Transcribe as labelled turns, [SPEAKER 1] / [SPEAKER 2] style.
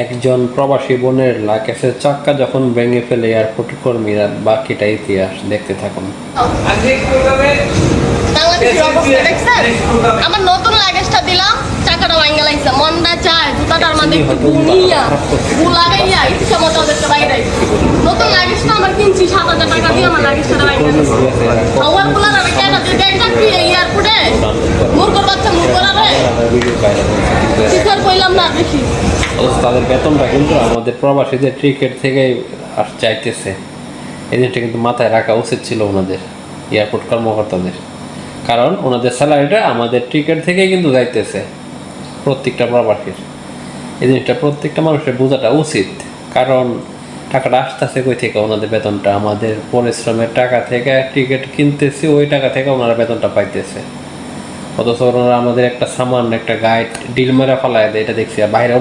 [SPEAKER 1] একজন প্রবাসী বোনের লাকেশের চাক্কা যখন ভেঙে ফেলে এয়ারপোর্ট কর্মীরা, বাকিটা ইতিহাস। দেখতে থাকুন।
[SPEAKER 2] বাংলাদেশের অবস্থা দেখছেন? আমার নতুন লাগেজটা দিলাম, চাকাটা ভাঙা লাগছে। মনটা চায় জুতাটার মধ্যে একটু বুনিয়া বু লাগাইয়া ইচ্ছা মতো ওদেরকে বাইরে। নতুন লাগেজটা আমার কিনছি 7,000 টাকা দিয়ে, আমার লাগেজটা ভাঙা গেছে। আমার পোলার আমি কেন দিয়ে দেখটা কি এয়ারপোর্টে মুরগোর বাচ্চা মুরগোরা রে শিকার কইলাম না দেখি।
[SPEAKER 1] তাদের বেতনটা কিন্তু আমাদের প্রবাসীদের ক্রিকেট থেকে চাইতেছে। এই জিনিসটা কিন্তু মাথায় রাখা উচিত ছিল ওনাদের, এয়ারপোর্ট কর্মকর্তাদের। কারণ ওনাদের স্যালারিটা আমাদের ক্রিকেট থেকেই কিন্তু যাইতেছে প্রত্যেকটা প্রবাসীর। এই জিনিসটা প্রত্যেকটা মানুষের বোঝাটা উচিত। কারণ টাকাটা আসতেছে কই থেকে? ওনাদের বেতনটা আমাদের পরিশ্রমের টাকা থেকে টিকিট কিনতেছি, ওই টাকা থেকে ওনারা বেতনটা পাইতেছে। অথচ ওনারা আমাদের একটা সামান্য একটা গাইড ডিল মেরা ফেলায় দেয়, এটা দেখছি। আর বাইরে